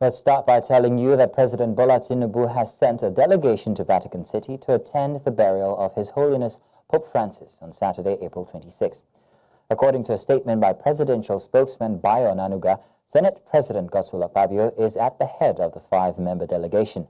Let's start by telling you that President Bola Tinubu has sent a delegation to Vatican City to attend the burial of His Holiness Pope Francis on Saturday, April 26. According to a statement by presidential spokesman Bayo Nanuga, Senate President Godswill Akpabio is at the head of the 5-member delegation.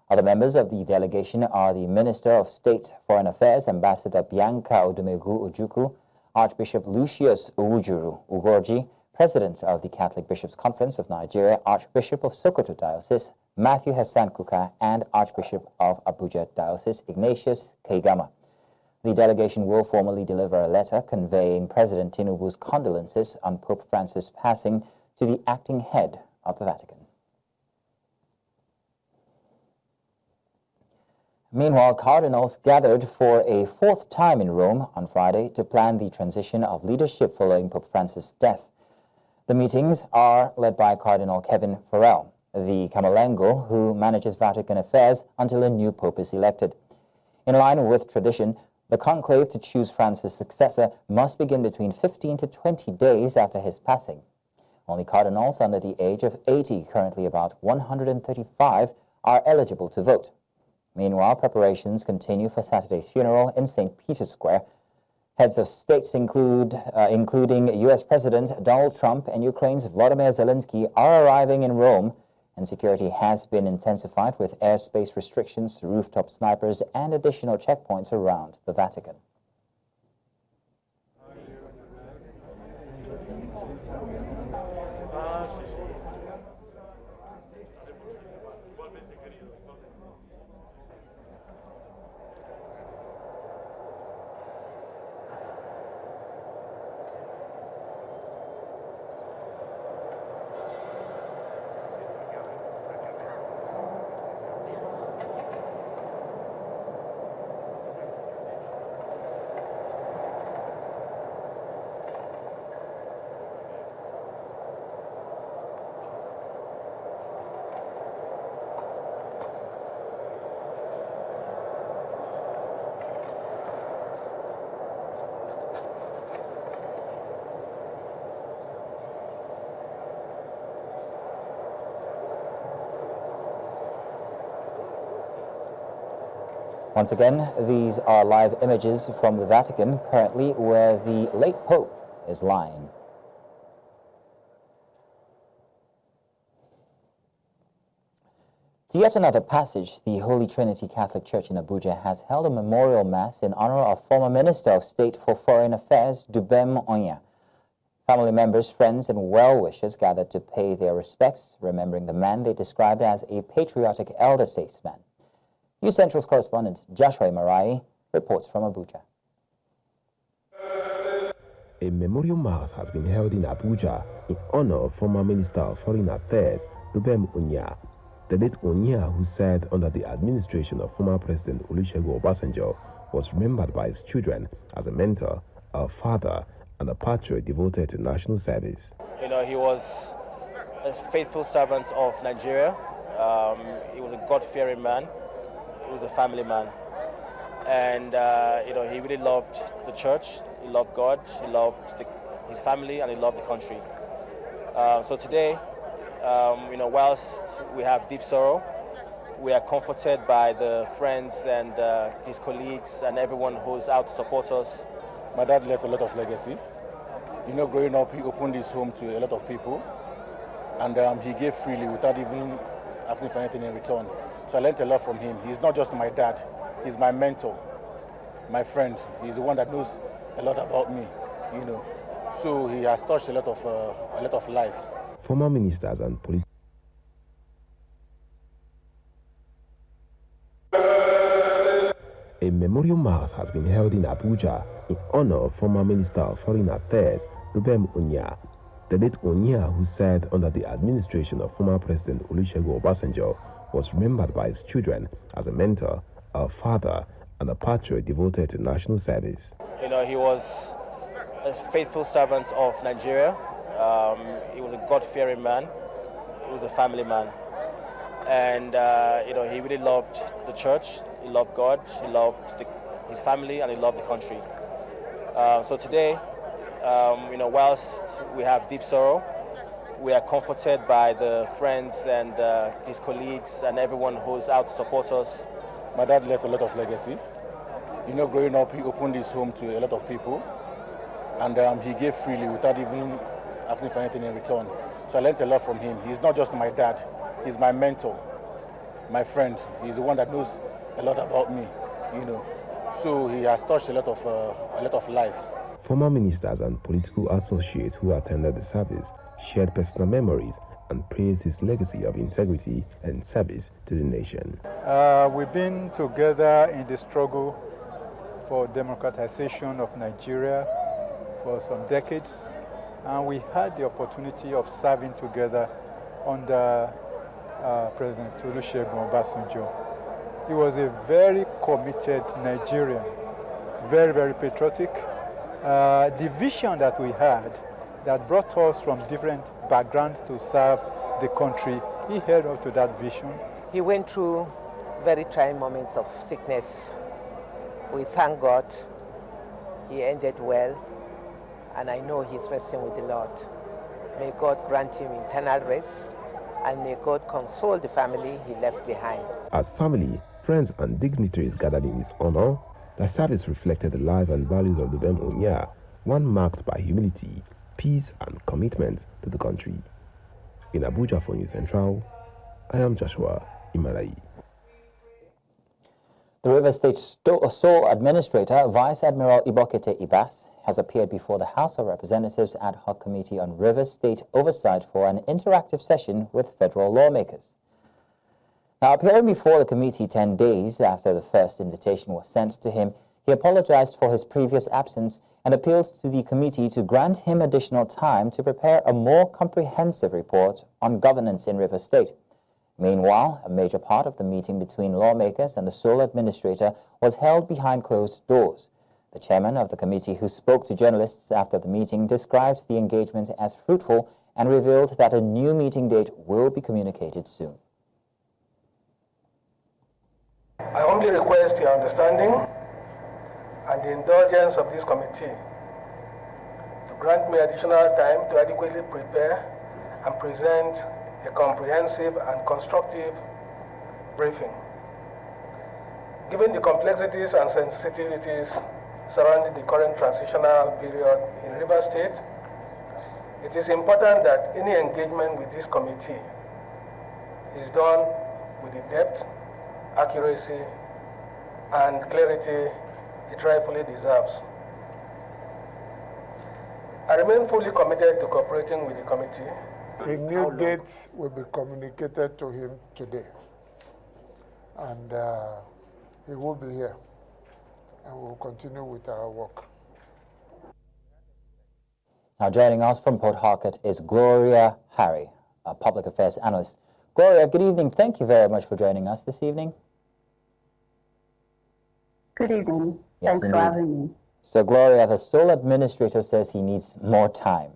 Other members of the delegation are the Minister of State Foreign Affairs, Ambassador Bianca Odumegu Ojukwu, Archbishop Lucius Uwujuru Ugorji, President of the Catholic Bishops' Conference of Nigeria, Archbishop of Sokoto Diocese, Matthew Hassan Kuka, and Archbishop of Abuja Diocese, Ignatius Kaigama. The delegation will formally deliver a letter conveying President Tinubu's condolences on Pope Francis' passing to the acting head of the Vatican. Meanwhile, cardinals gathered for a 4th time in Rome on Friday to plan the transition of leadership following Pope Francis' death. The meetings are led by Cardinal Kevin Farrell, the Camerlengo who manages Vatican affairs until a new pope is elected. In line with tradition, the conclave to choose Francis' successor must begin between 15 to 20 days after his passing. Only cardinals under the age of 80, currently about 135, are eligible to vote. Meanwhile, preparations continue for Saturday's funeral in St. Peter's Square. Heads of states including U.S. President Donald Trump and Ukraine's Volodymyr Zelensky are arriving in Rome, and security has been intensified with airspace restrictions, rooftop snipers, and additional checkpoints around the Vatican. Once again, these are live images from the Vatican, currently where the late Pope is lying. To yet another passage, the Holy Trinity Catholic Church in Abuja has held a memorial mass in honor of former Minister of State for Foreign Affairs, Dubem Onya. Family members, friends, and well-wishers gathered to pay their respects, remembering the man they described as a patriotic elder statesman. News Central's correspondent Joshua Marai reports from Abuja. A memorial mass has been held in Abuja in honor of former Minister of Foreign Affairs, Dubem Onya. The late Onya, who served under the administration of former President Olusegun Obasanjo, was remembered by his children as a mentor, a father, and a patriot devoted to national service. You know, he was a faithful servant of Nigeria. He was a God-fearing man. He was a family man, and you know, he really loved the church. He loved God. He loved his family, and he loved the country. So today, you know, whilst we have deep sorrow, we are comforted by the friends and his colleagues and everyone who's out to support us. My dad left a lot of legacy. You know, growing up, he opened his home to a lot of people, and he gave freely without even asking for anything in return. So I learned a lot from him. He's not just my dad, he's my mentor, my friend. He's the one that knows a lot about me, you know. So he has touched a lot of lives. Former ministers and politicians. A memorial mass has been held in Abuja in honor of former Minister of Foreign Affairs, Dubem Onya. The late Onya, who served under the administration of former President Olusegun Obasanjo, was remembered by his children as a mentor, a father, and a patriot devoted to national service. You know, he was a faithful servant of Nigeria. He was a God-fearing man. He was a family man. And, you know, he really loved the church. He loved God. He loved his family, and he loved the country. So today, you know, whilst we have deep sorrow, We are comforted by the friends and his colleagues and everyone who's out to support us. My dad left a lot of legacy. You know, growing up, he opened his home to a lot of people, and he gave freely without even asking for anything in return. So I learned a lot from him. He's not just my dad, he's my mentor, my friend. He's the one that knows a lot about me, you know. So he has touched a lot of lives. Former ministers and political associates who attended the service shared personal memories and praised his legacy of integrity and service to the nation. We've been together in the struggle for democratization of Nigeria for some decades, and we had the opportunity of serving together under President Olusegun Obasanjo. He was a very committed Nigerian, very, very patriotic. The vision that we had that brought us from different backgrounds to serve the country, he held up to that vision. He went through very trying moments of sickness. We thank God he ended well, and I know he's resting with the Lord. May God grant him eternal rest, and may God console the family he left behind. As family, friends and dignitaries gathered in his honor, the service reflected the life and values of the Ubem Onya, one marked by humility, peace and commitment to the country. In Abuja for News Central, I am Joshua Imalai. The River State Sole Administrator, Vice Admiral Ibokete Ibas, has appeared before the House of Representatives Ad Hoc Committee on River State Oversight for an interactive session with federal lawmakers. Now, appearing before the committee 10 days after the first invitation was sent to him, he apologized for his previous absence and appealed to the committee to grant him additional time to prepare a more comprehensive report on governance in River State. Meanwhile, a major part of the meeting between lawmakers and the sole administrator was held behind closed doors. The chairman of the committee, who spoke to journalists after the meeting, described the engagement as fruitful and revealed that a new meeting date will be communicated soon. I humbly request your understanding and the indulgence of this committee to grant me additional time to adequately prepare and present a comprehensive and constructive briefing. Given the complexities and sensitivities surrounding the current transitional period in River State, it is important that any engagement with this committee is done with the depth, accuracy, and clarity it rightfully deserves. I remain fully committed to cooperating with the committee. A new date will be communicated to him today, and he will be here, and we'll continue with our work. Now, joining us from Port Harcourt is Gloria Harry, a public affairs analyst. Gloria, good evening. Thank you very much for joining us this evening. Good evening. Yes, Thanks for having me. So, Gloria, the sole administrator says he needs more time.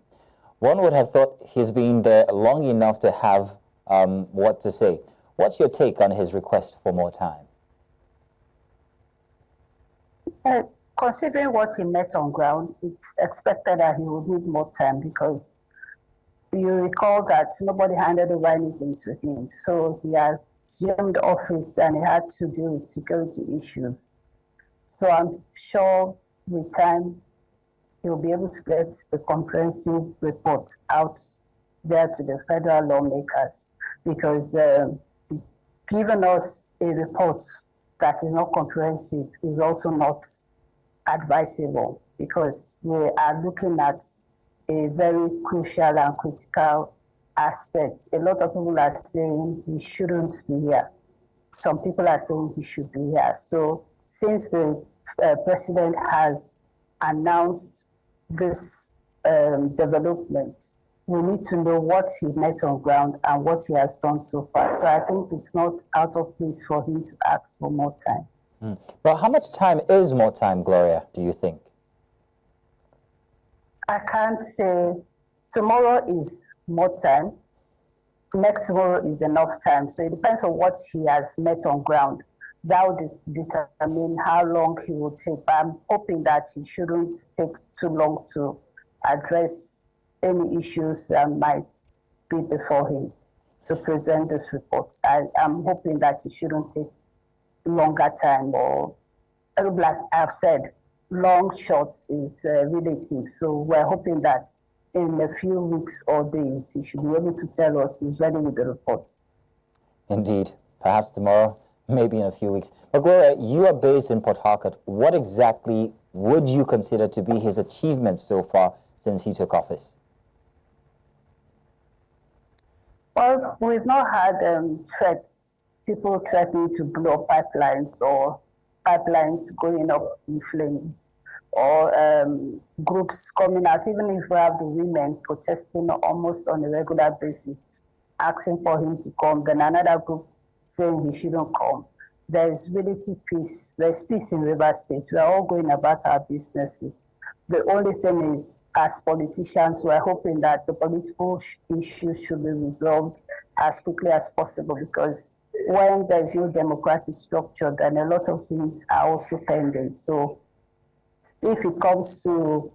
One would have thought he's been there long enough to have what to say. What's your take on his request for more time? Considering what he met on ground, it's expected that he would need more time because you recall that nobody handed over anything to him. So he had assumed office and he had to deal with security issues. So I'm sure with time, he'll be able to get a comprehensive report out there to the federal lawmakers, because giving us a report that is not comprehensive is also not advisable, because we are looking at a very crucial and critical aspect. A lot of people are saying he shouldn't be here. Some people are saying he should be here. So since the president has announced this development, we need to know what he met on ground and what he has done so far. So I think it's not out of place for him to ask for more time. Well, how much time is more time, Gloria, do you think? I can't say tomorrow is more time, next tomorrow is enough time. So it depends on what he has met on ground. That would determine how long he will take. But I'm hoping that he shouldn't take too long to address any issues that might be before him to present this report. I'm hoping that it shouldn't take longer time, or like I've said, long short is relative. So we're hoping that in a few weeks or days, he should be able to tell us he's ready with the reports. Indeed. Perhaps tomorrow, maybe in a few weeks. But Gloria, you are based in Port Harcourt. What exactly would you consider to be his achievements so far since he took office? Well, we've not had threats, people threatening to blow up pipelines or pipelines going up in flames, or groups coming out, even if we have the women protesting almost on a regular basis, asking for him to come, then another group saying he shouldn't come. There's relative peace. There's peace in Rivers State. We are all going about our businesses. The only thing is, as politicians, we're hoping that the political issues should be resolved as quickly as possible, because when there's no democratic structure, then a lot of things are also pending. So if it comes to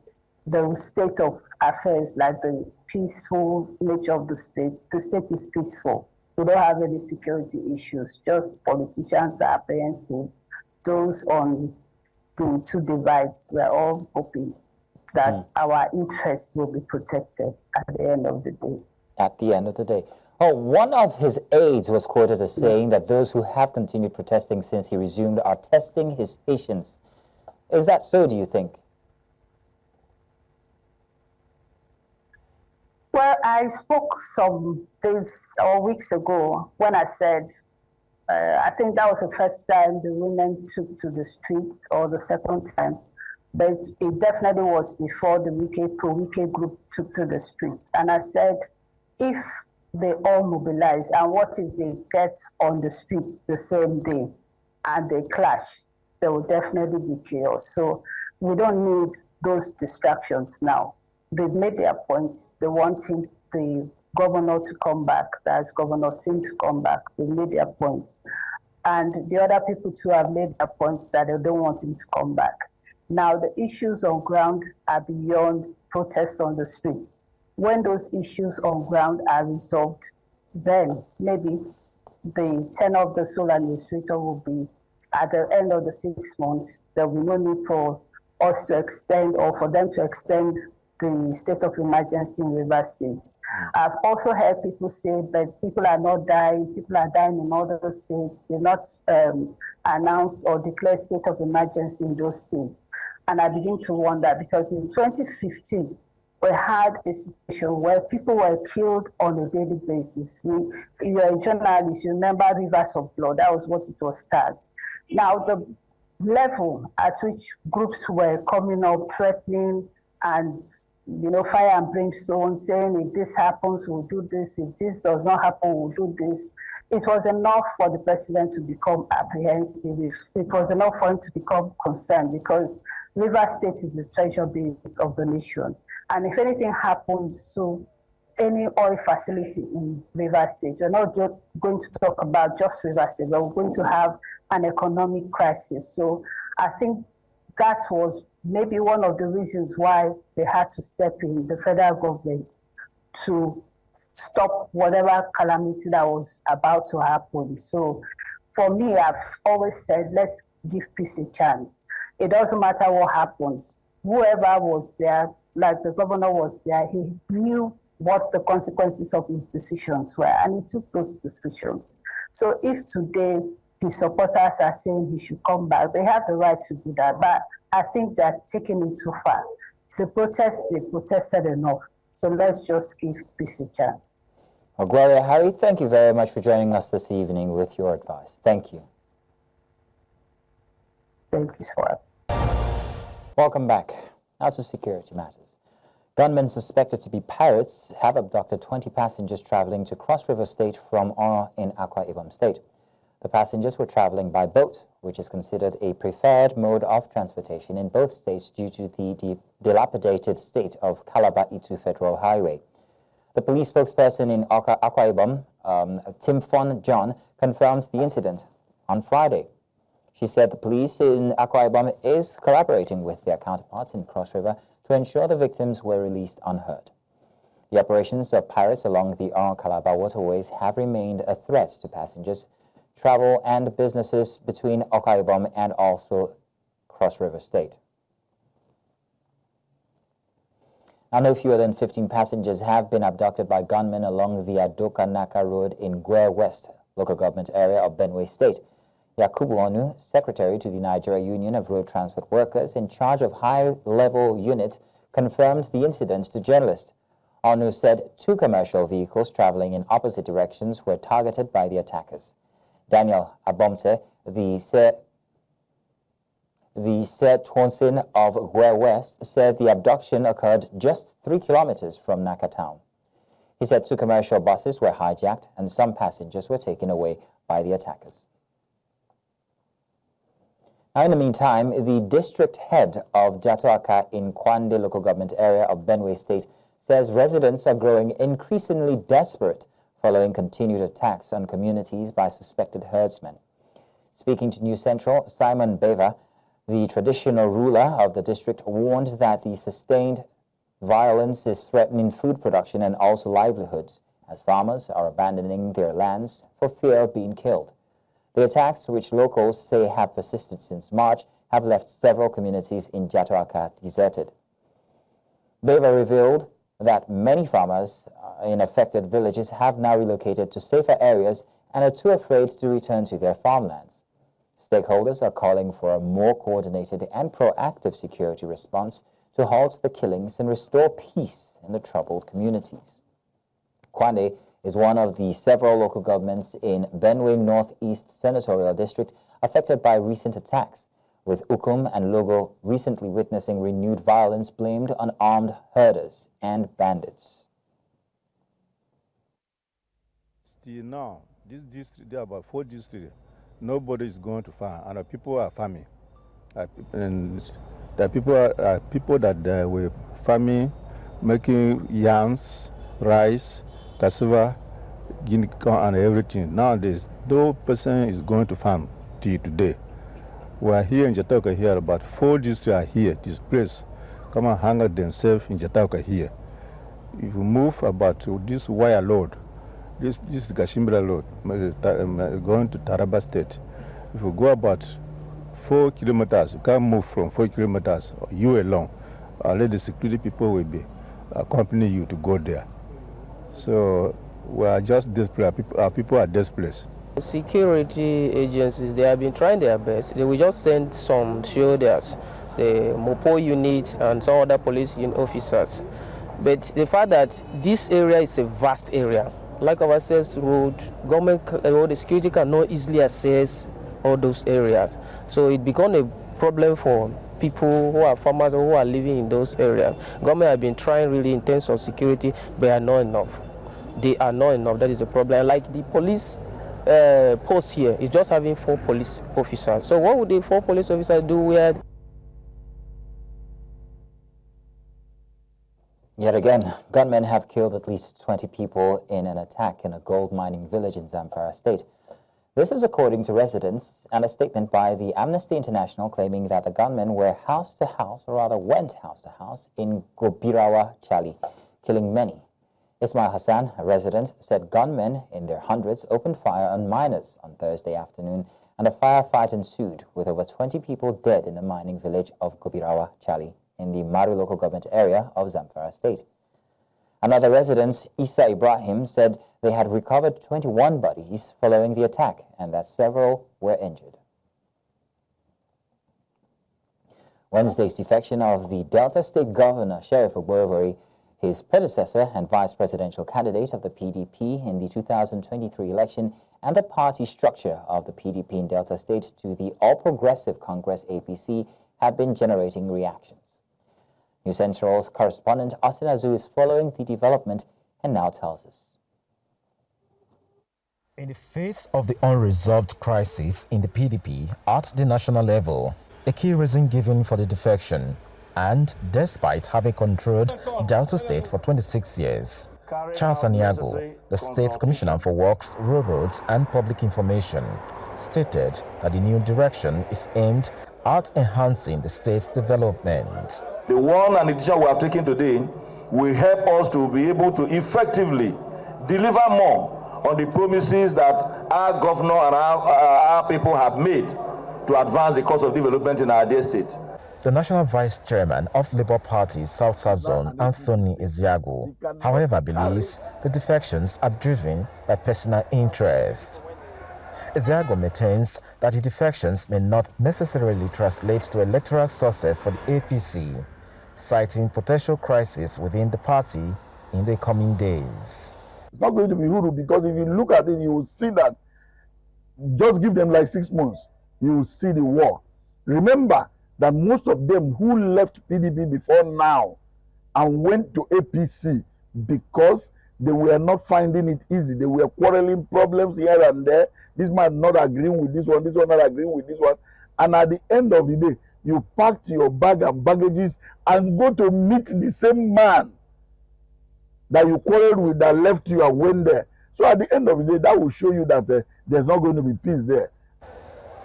the state of affairs, like the peaceful nature of the state is peaceful. We don't have any security issues, just politicians are apprehensive. Those on the two divides, we're all hoping that our interests will be protected at the end of the day. At the end of the day. Oh, one of his aides was quoted as saying that those who have continued protesting since he resumed are testing his patience. Is that so, do you think? Well, I spoke some days or weeks ago when I said, I think that was the first time the women took to the streets, or the second time, but it definitely was before the pro-Wike group took to the streets. And I said, if they all mobilize, and what if they get on the streets the same day and they clash? There will definitely be chaos. So we don't need those distractions now. They've made their point. They want the governor to come back. That's Governor Sim to come back. They've made their points. And the other people too have made their points that they don't want him to come back. Now, the issues on ground are beyond protests on the streets. When those issues on ground are resolved, then maybe the tenure of the sole administrator will be at the end of the 6 months. There will be no need for us to extend, or for them to extend, the state of emergency in Rivers State. I've also heard people say that people are not dying, people are dying in other states. They're not announced or declared state of emergency in those states. And I begin to wonder, because in 2015, we had a situation where people were killed on a daily basis. You're a journalist, you remember Rivers of Blood, that was what it was tagged. Now, the level at which groups were coming up, threatening, and fire and brimstone, saying if this happens, we'll do this. If this does not happen, we'll do this. It was enough for the president to become apprehensive. It was enough for him to become concerned, because Rivers State is the treasure base of the nation. And if anything happens to any oil facility in Rivers State, we're not just going to talk about just Rivers State, but we're going to have an economic crisis. So I think that was maybe one of the reasons why they had to step in, the federal government, to stop whatever calamity that was about to happen. So for me, I've always said, let's give peace a chance. It doesn't matter what happens. Whoever was there, like the governor was there, he knew what the consequences of his decisions were, and he took those decisions. So if today his supporters are saying he should come back, they have the right to do that. But I think they're taking it too far. They protested enough. So let's just give peace a chance. Well, Gloria Harry, thank you very much for joining us this evening with your advice. Thank you. Thank you, sir. Welcome back. Now to security matters. Gunmen suspected to be pirates have abducted 20 passengers traveling to Cross River State from Ono in Akwa Ibom State. The passengers were traveling by boat, which is considered a preferred mode of transportation in both states due to the dilapidated state of Calabar-Itu Federal Highway. The police spokesperson in Akwa Ibom, Timfon John, confirmed the incident on Friday. She said the police in Akwa Ibom is collaborating with their counterparts in Cross River to ensure the victims were released unhurt. The operations of pirates along the Calabar waterways have remained a threat to passengers, travel and businesses between Okayobom and also Cross River State. Now, no fewer than 15 passengers have been abducted by gunmen along the Adoka-Naka road in Gwer West, local government area of Benue State. Yakubu Onu, secretary to the Nigerian Union of Road Transport Workers in charge of high-level unit, confirmed the incident to journalists. Onu said 2 commercial vehicles traveling in opposite directions were targeted by the attackers. Daniel Abomtse, the Tonsin of Gwer West, said the abduction occurred just 3 kilometers from Naka town. He said 2 commercial buses were hijacked and some passengers were taken away by the attackers. Now, in the meantime, the district head of Jatoaka in Kwande local government area of Benue State says residents are growing increasingly desperate following continued attacks on communities by suspected herdsmen. Speaking to News Central, Simon Beva, the traditional ruler of the district, warned that the sustained violence is threatening food production and also livelihoods, as farmers are abandoning their lands for fear of being killed. The attacks, which locals say have persisted since March, have left several communities in Jatoaka deserted. Beva revealed that many farmers in affected villages have now relocated to safer areas and are too afraid to return to their farmlands. Stakeholders are calling for a more coordinated and proactive security response to halt the killings and restore peace in the troubled communities. Kwande is one of the several local governments in Benue Northeast Senatorial District affected by recent attacks, with Ukum and Logo recently witnessing renewed violence blamed on armed herders and bandits. Still now, this district, there are about 4 districts. Nobody is going to farm, and the people are farming. And the people are people that were farming, making yams, rice, cassava, guinea corn, and everything. Nowadays, no person is going to farm till today. We are here in Jatoaka here, about 4 districts are here, this place. Come and hang out themselves in Jatoaka here. If you move about this wire load, this is Gashimbra road, going to Taraba State. If you go about 4 kilometers, you can't move from 4 kilometers, you alone. Already the security people will be accompanying you to go there. So we are just desperate. Our people are desperate. Security agencies, they have been trying their best. They will just send some shoulders, the Mopo unit and some other police officers. But the fact that this area is a vast area, like our access road, government or the security cannot easily access all those areas. So it becomes a problem for people who are farmers or who are living in those areas. Government have been trying really in terms of security, but are not enough. They are not enough. That is the problem. Like the police post here is just having 4 police officers. So what would the 4 police officers do where? Yet again, gunmen have killed at least 20 people in an attack in a gold mining village in Zamfara State. This is according to residents and a statement by the Amnesty International claiming that the gunmen were house to house, or rather went house to house, in Gobirawa, Chali, killing many. Ismail Hassan, a resident, said gunmen in their hundreds opened fire on miners on Thursday afternoon, and a firefight ensued with over 20 people dead in the mining village of Gobirawa, Chali, in the Maru local government area of Zamfara State. Another resident, Isa Ibrahim, said they had recovered 21 bodies following the attack and that several were injured. Wednesday's defection of the Delta State Governor, Sheriff Gwer, his predecessor and vice presidential candidate of the PDP in the 2023 election, and the party structure of the PDP in Delta State to the All Progressive Congress APC have been generating reactions. News Central's correspondent Austin Azu is following the development and now tells us. In the face of the unresolved crisis in the PDP at the national level, a key reason given for the defection, and despite having controlled Delta State for 26 years, Charles Aniago, the State Commissioner for Works, Railroads and Public Information, stated that the new direction is aimed at enhancing the state's development. The one and the decision we have taken today will help us to be able to effectively deliver more on the promises that our governor and our people have made to advance the cause of development in our dear state. The National Vice Chairman of Labour Party South South Zone, Anthony Ezeagu, however, believes the defections are driven by personal interest. Ezeagu maintains that the defections may not necessarily translate to electoral success for the APC, citing potential crisis within the party in the coming days. It's not going to be Huru, because if you look at it, you will see that just give them like 6 months, you will see the war. Remember that most of them who left PDP before now and went to APC because they were not finding it easy. They were quarreling, problems here and there. This man not agreeing with this one not agreeing with this one. And at the end of the day, you packed your bag and baggages and go to meet the same man that you quarreled with, that left you and went there. So at the end of the day, that will show you that there's not going to be peace there.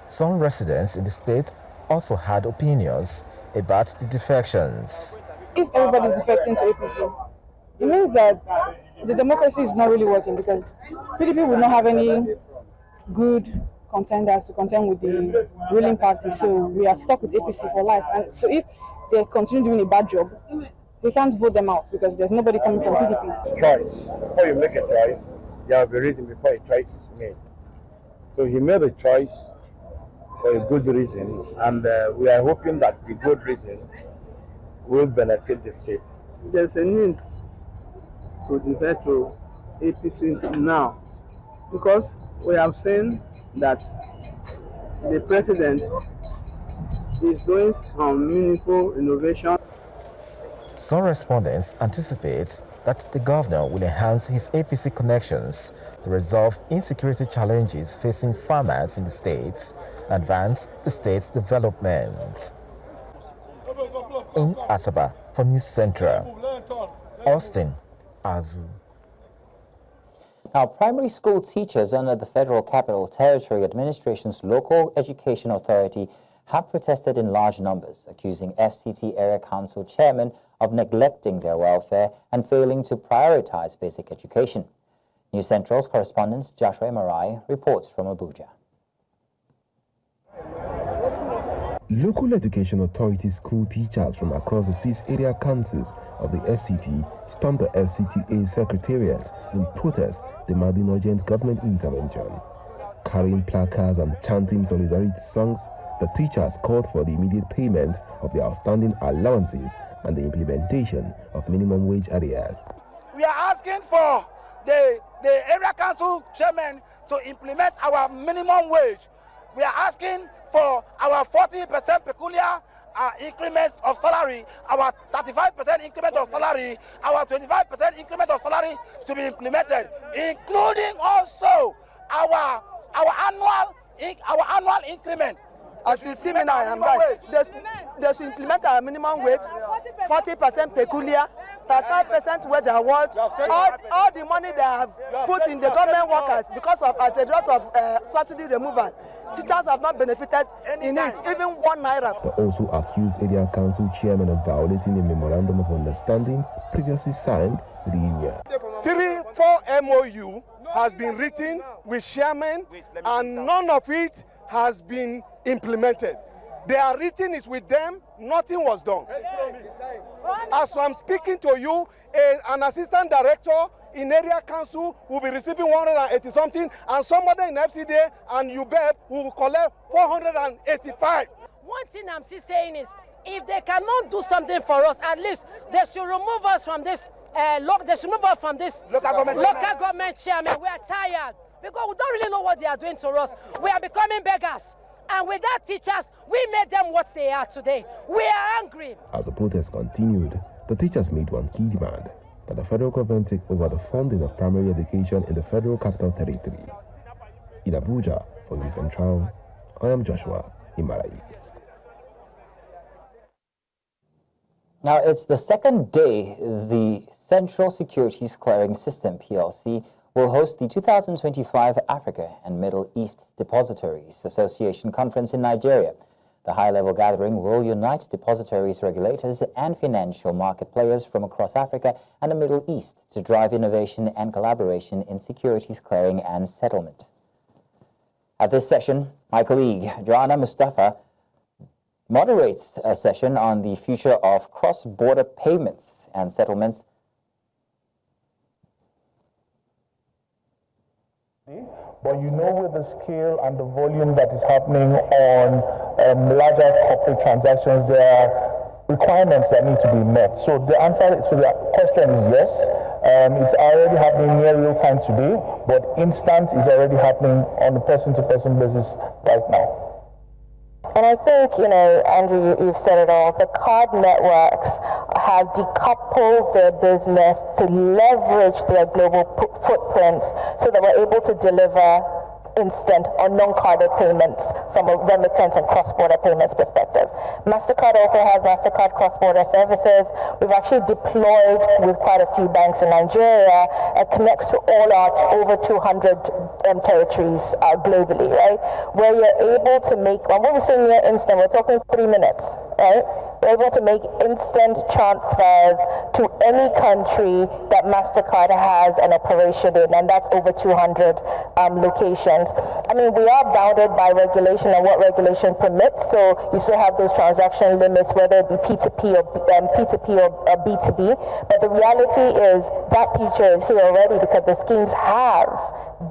Some residents in the state also had opinions about the defections. If everybody is defecting to APC, it means that the democracy is not really working, because PDP will not have any good contenders to contend with the ruling party. So we are stuck with APC for life. And so if they continue doing a bad job, we can't vote them out because there's nobody coming from PDP. Choice. Before you make a choice, there will be a reason before a choice is made. So he made a choice for a good reason, and we are hoping that the good reason will benefit the state. There's a need to defect to APC now, because we have seen that the president is doing some meaningful innovation. Some respondents anticipate that the governor will enhance his APC connections to resolve insecurity challenges facing farmers in the state and advance the state's development. In Asaba for News Central, Austin Azu. Now, primary school teachers under the Federal Capital Territory Administration's Local Education Authority have protested in large numbers, accusing FCT Area Council chairmen of neglecting their welfare and failing to prioritize basic education. News Central's correspondent Joshua Marai reports from Abuja. Local Education Authority school teachers from across the 6 area councils of the FCT stormed the FCTA secretariat in protest demanding urgent government intervention. Carrying placards and chanting solidarity songs, the teachers called for the immediate payment of the outstanding allowances and the implementation of minimum wage arrears. We are asking for the area council chairman to implement our minimum wage. We are asking for our 40% peculiar increment of salary, our 35% increment of salary, our 25% increment of salary to be implemented, including also our annual increment. As you see me now, I'm right. They should implement our minimum wage, 40% peculiar, 35% wage award, all the money they have put in the government workers because of as a result of subsidy removal. Teachers have not benefited in it, even 1 naira. They also accused area council chairman of violating a memorandum of understanding previously signed with the union. 3-4 MOU has been written with chairman, and none of it has been implemented. They are written is with them, nothing was done. As I'm speaking to you, an assistant director in area council will be receiving 180 something, and somebody in FCDA and UBEP will collect 485. One thing I'm still saying is, if they cannot do something for us, at least they should remove us from this. They should remove us from this local government chairman. We are tired because we don't really know what they are doing to us. We are becoming beggars. And without teachers, we made them what they are today. We are angry. As the protest continued, the teachers made one key demand: that the federal government take over the funding of primary education in the Federal Capital Territory. In Abuja, for News Central, I am Joshua Imarai. Now, it's the second day the Central Securities Clearing System, PLC, will host the 2025 Africa and Middle East Depositories Association Conference in Nigeria. The high-level gathering will unite depositories, regulators, and financial market players from across Africa and the Middle East to drive innovation and collaboration in securities clearing and settlement. At this session, my colleague, Joanna Mustafa, moderates a session on the future of cross-border payments and settlements. But you know, with the scale and the volume that is happening on larger corporate transactions, there are requirements that need to be met. So the answer to the question is yes. It's already happening near real time today, but instant is already happening on a person-to-person basis right now. And I think, you know, Andrew, you've said it all. The card networks have decoupled their business to leverage their global footprints so that we're able to deliver instant or non-carded payments from a remittance and cross-border payments perspective. MasterCard also has MasterCard cross-border services. We've actually deployed with quite a few banks in Nigeria and connects to all our over 200 territories globally, right? Where you're able to make, and when we say near instant, we're talking 3 minutes, right? We're able to make instant transfers to any country that MasterCard has an operation in, and that's over 200 locations. I mean, we are bounded by regulation and what regulation permits, so you still have those transaction limits, whether it be P2P or B2B, but the reality is that feature is here already because the schemes have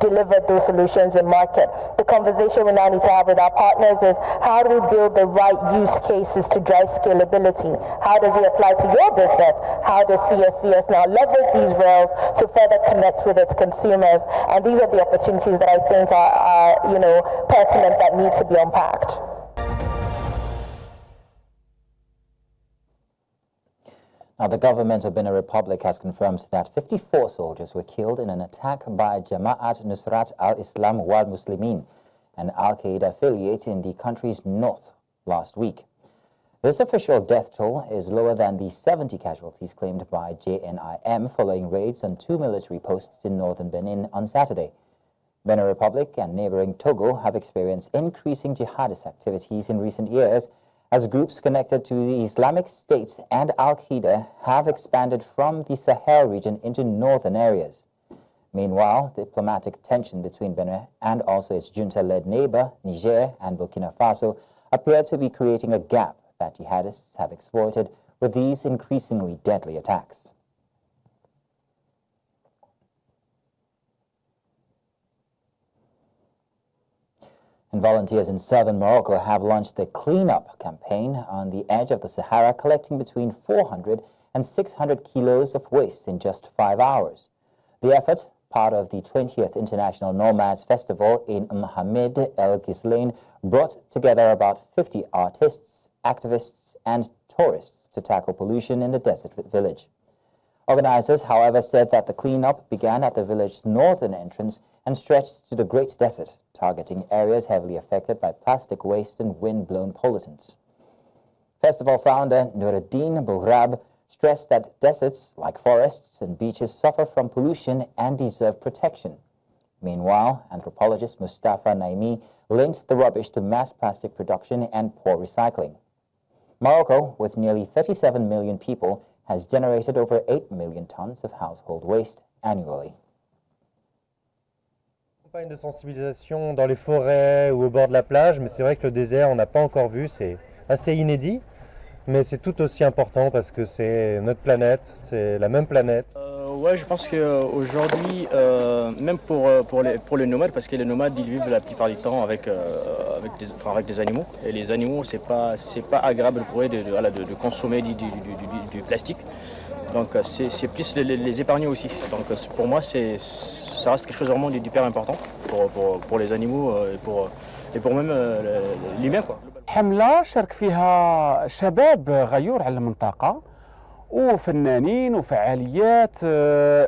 delivered those solutions in market. The conversation we now need to have with our partners is how do we build the right use cases to drive scalability? How does it apply to your business? How does CSCS now leverage these rails to further connect with its consumers? And these are the opportunities that I think are you know, pertinent that need to be unpacked. Now, the government of Benin Republic has confirmed that 54 soldiers were killed in an attack by Jama'at Nusrat al-Islam wal Muslimin, an Al-Qaeda affiliate in the country's north, last week. This official death toll is lower than the 70 casualties claimed by JNIM following raids on 2 military posts in northern Benin on Saturday. Benin Republic and neighboring Togo have experienced increasing jihadist activities in recent years, as groups connected to the Islamic State and Al-Qaeda have expanded from the Sahara region into northern areas. Meanwhile, diplomatic tension between Benin and also its junta-led neighbor, Niger and Burkina Faso, appear to be creating a gap that jihadists have exploited with these increasingly deadly attacks. And volunteers in southern Morocco have launched a cleanup campaign on the edge of the Sahara, collecting between 400 and 600 kilos of waste in just 5 hours. The effort, part of the 20th International Nomads Festival in Mohamed El Ghislain, brought together about 50 artists, activists, and tourists to tackle pollution in the desert village. Organizers, however, said that the cleanup began at the village's northern entrance and stretched to the Great Desert, targeting areas heavily affected by plastic waste and wind-blown pollutants. Festival founder Nuruddin Bourab stressed that deserts, like forests and beaches, suffer from pollution and deserve protection. Meanwhile, anthropologist Mustafa Naimi linked the rubbish to mass plastic production and poor recycling. Morocco, with nearly 37 million people, has generated over 8 million tons of household waste annually. Campagne de sensibilisation dans les forêts ou au bord de la plage, mais c'est vrai que le désert, on n'a pas encore vu, c'est assez inédit, mais c'est tout aussi important parce que c'est notre planète, c'est la même planète. Ouais, je pense qu'aujourd'hui, même pour les nomades, parce que les nomades ils vivent la plupart du temps avec des animaux, et les animaux c'est pas agréable pour eux de consommer du plastique, donc c'est plus les épargner aussi. Donc pour moi ça reste quelque chose vraiment d'hyper important pour les animaux et pour même l'humain quoi. حملة شارك فيها شباب غيور على المنطقة وفنانين وفعاليات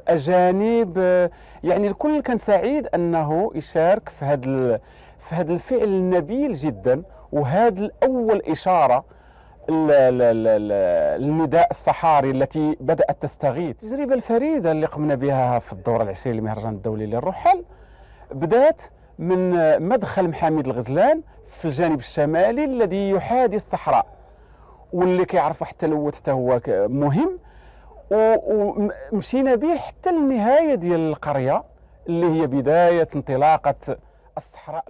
أجانب، يعني الكل كان سعيد أنه يشارك في هذا الفعل النبيل جدا، وهذا الأول إشارة النداء الصحاري التي بدأت تستغيث. التجربة الفريدة اللي قمنا بها في الدورة العشرية للمهرجان الدولي للرحل بدأت من مدخل محاميد الغزلان في الجانب الشمالي الذي يحاذي الصحراء، واللي كيعرفوا حتى الوت حتى هو مهم، ومشينا به حتى النهايه ديال القريه اللي هي بدايه انطلاقه الصحراء.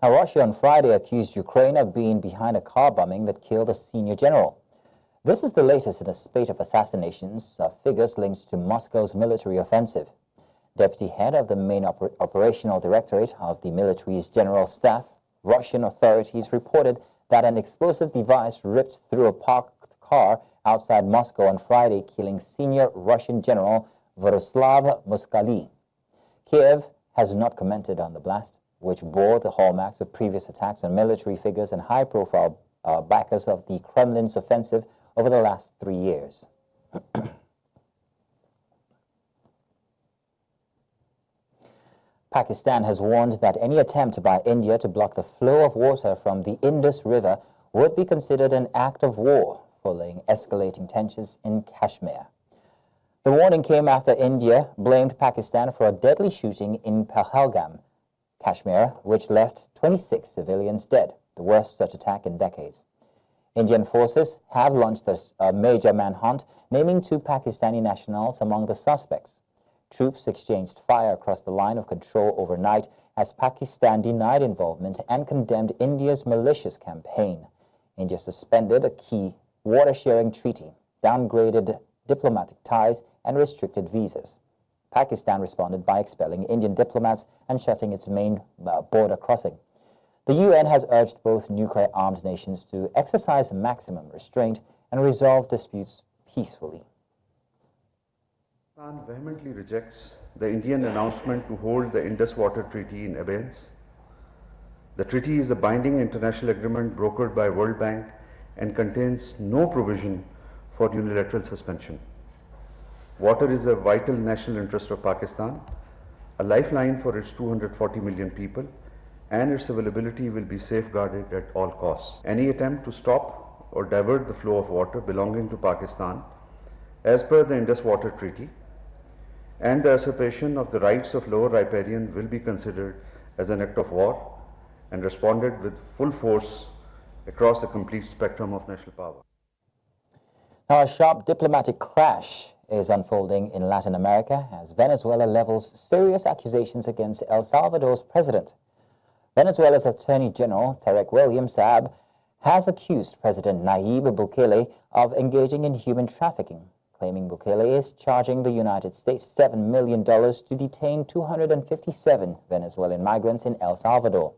Now, Russia on Friday accused Ukraine of being behind a car bombing that killed a senior general. This is the latest in a spate of assassinations of figures linked to Moscow's military offensive. Deputy head of the main operational directorate of the military's general staff, Russian authorities reported that an explosive device ripped through a parked car outside Moscow on Friday, killing senior Russian general Vojislav Moskaly. Kiev has not commented on the blast, which bore the hallmarks of previous attacks on military figures and high-profile backers of the Kremlin's offensive over the last 3 years. Pakistan has warned that any attempt by India to block the flow of water from the Indus River would be considered an act of war, following escalating tensions in Kashmir. The warning came after India blamed Pakistan for a deadly shooting in Pahalgam, Kashmir, which left 26 civilians dead, the worst such attack in decades. Indian forces have launched a major manhunt, naming 2 Pakistani nationals among the suspects. Troops exchanged fire across the line of control overnight as Pakistan denied involvement and condemned India's malicious campaign. India suspended a key water-sharing treaty, downgraded diplomatic ties, and restricted visas. Pakistan responded by expelling Indian diplomats and shutting its main border crossing. The UN has urged both nuclear-armed nations to exercise maximum restraint and resolve disputes peacefully. Pakistan vehemently rejects the Indian announcement to hold the Indus Water Treaty in abeyance. The treaty is a binding international agreement brokered by World Bank and contains no provision for unilateral suspension. Water is a vital national interest of Pakistan, a lifeline for its 240 million people, and its availability will be safeguarded at all costs. Any attempt to stop or divert the flow of water belonging to Pakistan, as per the Indus Water Treaty, and the usurpation of the rights of lower riparian will be considered as an act of war and responded with full force across the complete spectrum of national power. Now, a sharp diplomatic clash is unfolding in Latin America as Venezuela levels serious accusations against El Salvador's president. Venezuela's Attorney General, Tarek William Saab, has accused President Nayib Bukele of engaging in human trafficking, claiming Bukele is charging the United States $7 million to detain 257 Venezuelan migrants in El Salvador.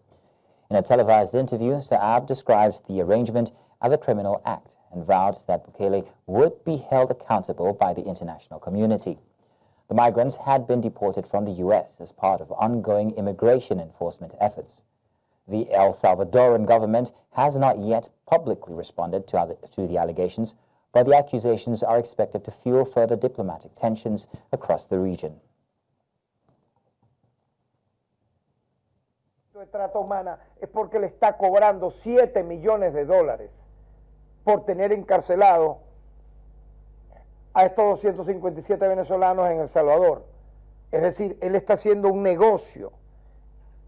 In a televised interview, Saab described the arrangement as a criminal act and vowed that Bukele would be held accountable by the international community. The migrants had been deported from the U.S. as part of ongoing immigration enforcement efforts. The El Salvadoran government has not yet publicly responded to the allegations, but the accusations are expected to fuel further diplomatic tensions across the region. De trata humana es porque le está cobrando $7 millones por tener encarcelado a estos 257 venezolanos en El Salvador. Es decir, él está haciendo un negocio.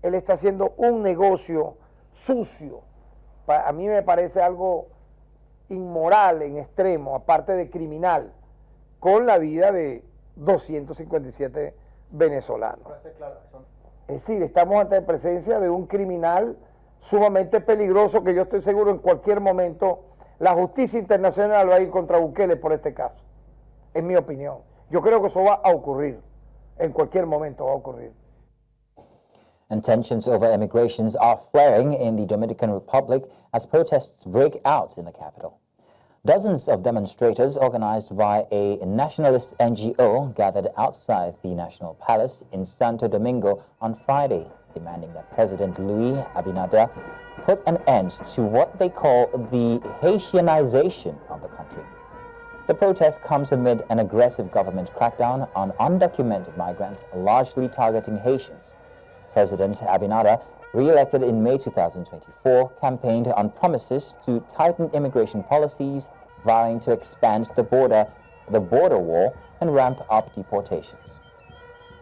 Él está haciendo un negocio sucio. A mí me parece algo inmoral en extremo, aparte de criminal, con la vida de 257 venezolanos. Es decir, estamos ante la presencia de un criminal sumamente peligroso que yo estoy seguro en cualquier momento la justicia internacional va a ir contra Bukele por este caso. Es mi opinión. Yo creo que eso va a ocurrir. En cualquier momento va a ocurrir. And tensions over immigrations are flaring in the Dominican Republic as protests break out in the capital. Dozens of demonstrators organized by a nationalist NGO gathered outside the National Palace in Santo Domingo on Friday, demanding that President Luis Abinader put an end to what they call the Haitianization of the country. The protest comes amid an aggressive government crackdown on undocumented migrants, largely targeting Haitians. President Abinader, re-elected in May 2024, campaigned on promises to tighten immigration policies, vowing to expand the border wall and ramp up deportations.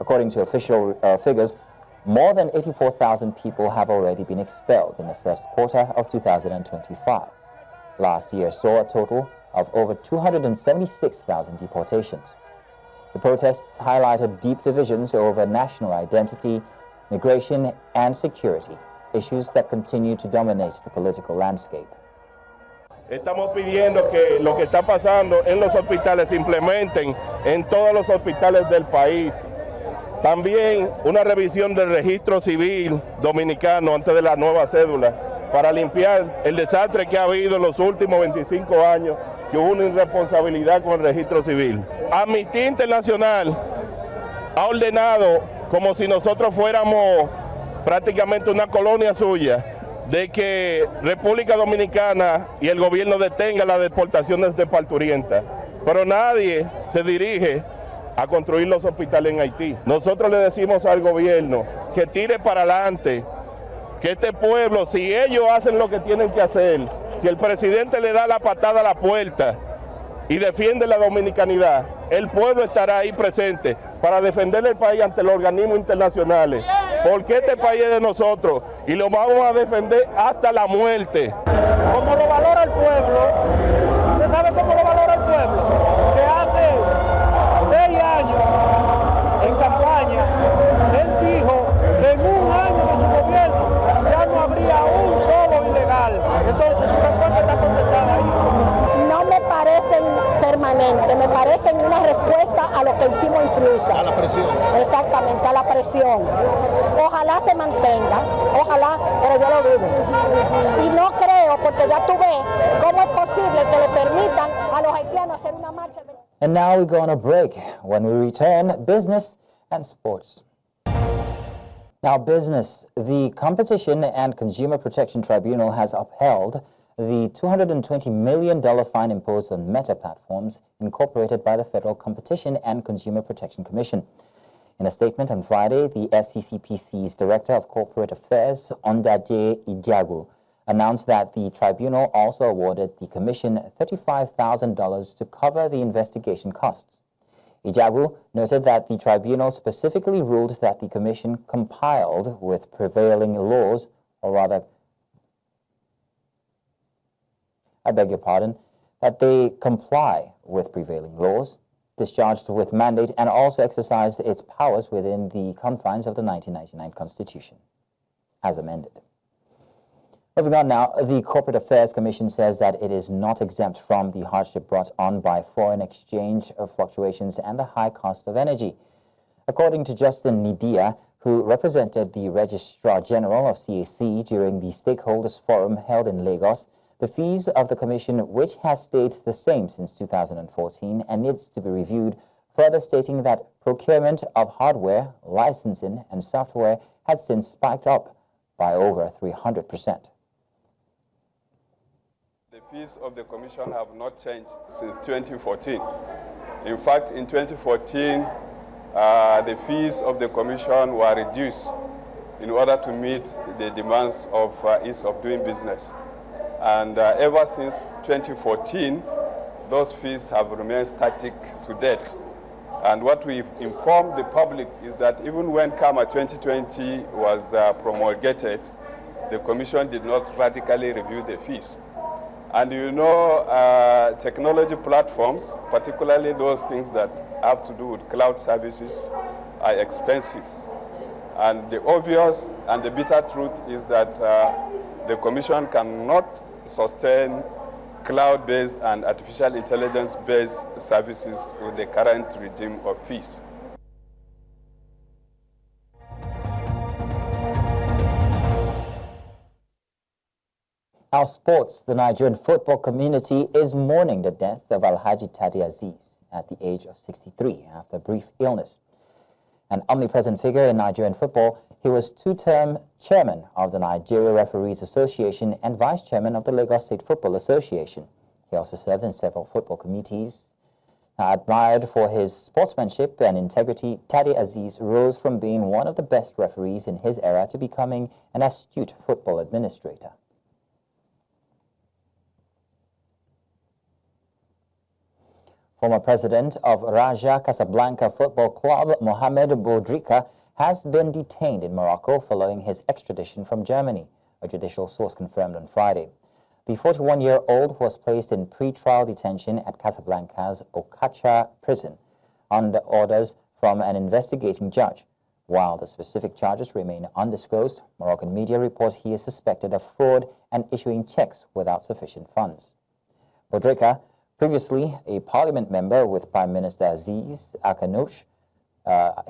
According to official figures, more than 84,000 people have already been expelled in the first quarter of 2025. Last year saw a total of over 276,000 deportations. The protests highlighted deep divisions over national identity, migration, and security, issues that continue to dominate the political landscape. Estamos pidiendo que lo que está pasando en los hospitales se implementen en todos los hospitales del país. También una revisión del registro civil dominicano antes de la nueva cédula para limpiar el desastre que ha habido en los últimos 25 años, que hubo una irresponsabilidad con el registro civil. Amnistía Internacional ha ordenado, como si nosotros fuéramos prácticamente una colonia suya, de que República Dominicana y el gobierno detenga las deportaciones de parturientas, pero nadie se dirige a construir los hospitales en Haití. Nosotros le decimos al gobierno que tire para adelante, que este pueblo, si ellos hacen lo que tienen que hacer, si el presidente le da la patada a la puerta y defiende la dominicanidad, el pueblo estará ahí presente para defender el país ante los organismos internacionales, porque este país es de nosotros y lo vamos a defender hasta la muerte. Como lo valora el pueblo, ¿usted sabe cómo lo valora el pueblo? Que hace 6 años en campaña, él dijo que en un año de su gobierno ya no habría un solo ilegal. Entonces su respuesta está contestada ahí. No me parecen permanentes, me parecen una respuesta a lo que hicimos en Frusa. A la presión. Exactamente, a la presión. Ojalá se mantenga, ojalá, pero yo lo dudo. Y no creo, porque ya tú ves cómo es posible que le permitan a los haitianos hacer una marcha. And now we go on a break. When we return, business and sports. Now, business. The Competition and Consumer Protection Tribunal has upheld the $220 million fine imposed on Meta platforms incorporated by the Federal Competition and Consumer Protection Commission. In a statement on Friday, the FCCPC's Director of Corporate Affairs, Ondaje Ijagu, announced that the tribunal also awarded the Commission $35,000 to cover the investigation costs. Ijagu noted that the tribunal specifically ruled that the Commission compiled with prevailing laws, or rather, that they comply with prevailing laws, discharged with mandate, and also exercised its powers within the confines of the 1999 Constitution, as amended. Moving on now, the Corporate Affairs Commission says that it is not exempt from the hardship brought on by foreign exchange fluctuations and the high cost of energy. According to Justin Nidia, who represented the Registrar General of CAC during the Stakeholders Forum held in Lagos, the fees of the Commission, which has stayed the same since 2014 and needs to be reviewed, further stating that procurement of hardware, licensing, and software had since spiked up by over 300%. The fees of the Commission have not changed since 2014. In fact, in 2014, the fees of the Commission were reduced in order to meet the demands of ease of doing business. And ever since 2014, those fees have remained static to date. And what we've informed the public is that even when KAMA 2020 was promulgated, the Commission did not radically review the fees. And you know, technology platforms, particularly those things that have to do with cloud services, are expensive. And the obvious and the bitter truth is that the Commission cannot sustain cloud-based and artificial intelligence-based services with the current regime of fees. Our sports. The Nigerian football community is mourning the death of Alhassan Tazi Aziz at the age of 63 after a brief illness. An omnipresent figure in Nigerian football, he was two-term chairman of the Nigeria Referees Association and vice chairman of the Lagos State Football Association. He also served in several football committees. Now, admired for his sportsmanship and integrity, Tazi Aziz rose from being one of the best referees in his era to becoming an astute football administrator. Former president of Raja Casablanca Football Club, Mohamed Boudrika, has been detained in Morocco following his extradition from Germany, a judicial source confirmed on Friday. The 41-year-old was placed in pre-trial detention at Casablanca's Okacha prison under orders from an investigating judge. While the specific charges remain undisclosed, Moroccan media report he is suspected of fraud and issuing checks without sufficient funds. Boudrika, previously a parliament member with Prime Minister Aziz Akanoch,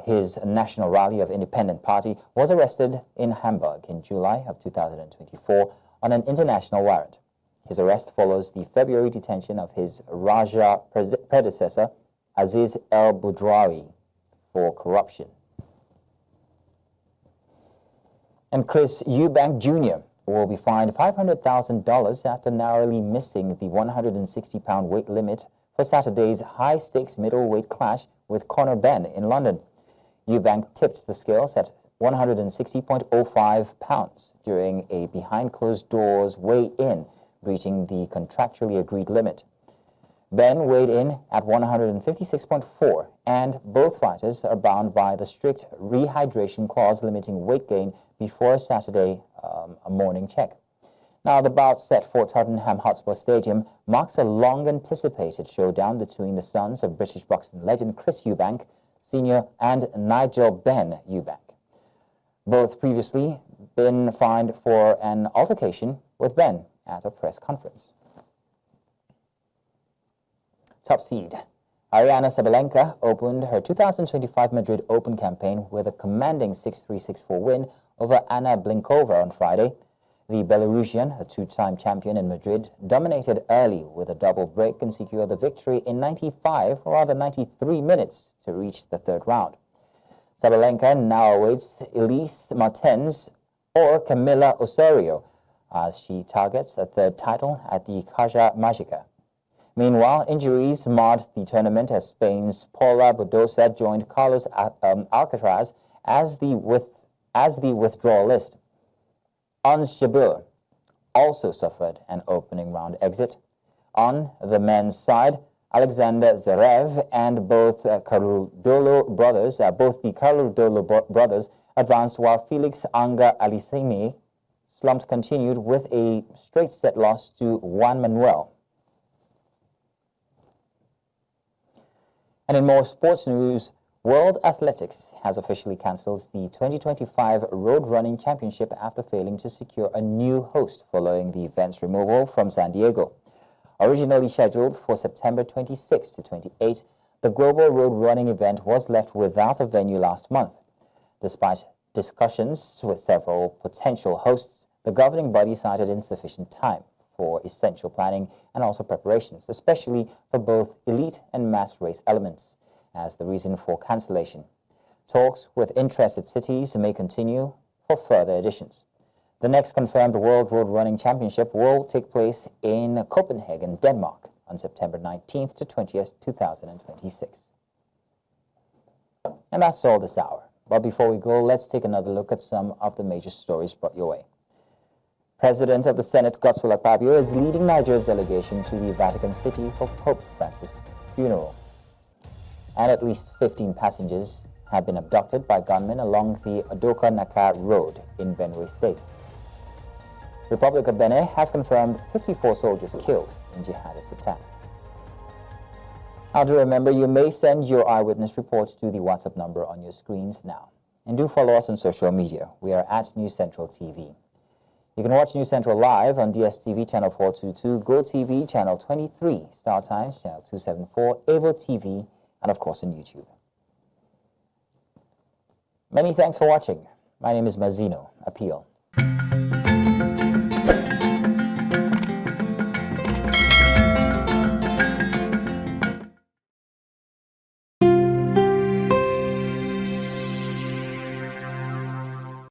his National Rally of Independent Party, was arrested in Hamburg in July of 2024 on an international warrant. His arrest follows the February detention of his Raja predecessor, Aziz El Boudrawi, for corruption. And Chris Eubank Jr. will be fined $500,000 after narrowly missing the 160-pound weight limit for Saturday's high-stakes middleweight clash with Conor Benn in London. Eubank tipped the scales at 160.05 pounds during a behind-closed-doors weigh-in, breaching the contractually agreed limit. Benn weighed in at 156.4, and both fighters are bound by the strict rehydration clause limiting weight gain before Saturday morning check. Now, the bout set for Tottenham Hotspur Stadium marks a long-anticipated showdown between the sons of British boxing legend Chris Eubank Sr. and Nigel Benn Eubank. Both previously been fined for an altercation with Benn at a press conference. Top seed. Aryna Sabalenka opened her 2025 Madrid Open campaign with a commanding 6-3, 6-4 win over Anna Blinkova on Friday. The Belarusian, a two-time champion in Madrid, dominated early with a double break and secured the victory in 93 minutes to reach the third round. Sabalenka now awaits Elise Martens or Camila Osorio as she targets a third title at the Caja Mágica. Meanwhile, injuries marred the tournament as Spain's Paula Badosa joined Carlos Alcaraz as the withdrawal list. Ons Jabeur also suffered an opening round exit. On the men's side, Alexander Zverev and both the Karudolo brothers advanced, while Felix Anga Alisime slumps continued with a straight set loss to Juan Manuel. And in more sports news, World Athletics has officially cancelled the 2025 Road Running Championship after failing to secure a new host following the event's removal from San Diego. Originally scheduled for September 26 to 28, the global road running event was left without a venue last month. Despite discussions with several potential hosts, the governing body cited insufficient time for essential planning and also preparations, especially for both elite and mass race elements, as the reason for cancellation. Talks with interested cities may continue for further editions. The next confirmed World Road Running Championship will take place in Copenhagen, Denmark, on September 19th to 20th, 2026. And that's all this hour. But before we go, let's take another look at some of the major stories brought your way. President of the Senate, Godswill Akpabio, is leading Nigeria's delegation to the Vatican City for Pope Francis' funeral. And at least 15 passengers have been abducted by gunmen along the Adoka-Naka road in Benue State. Republic of Benin has confirmed 54 soldiers killed in jihadist attack. Now, do remember, you may send your eyewitness reports to the WhatsApp number on your screens now. And do follow us on social media. We are at News Central TV. You can watch News Central live on DSTV channel 422, GoTV channel 23, Star Times channel 274, Evo TV, and of course on YouTube. Many thanks for watching. My name is Mazino Appeal.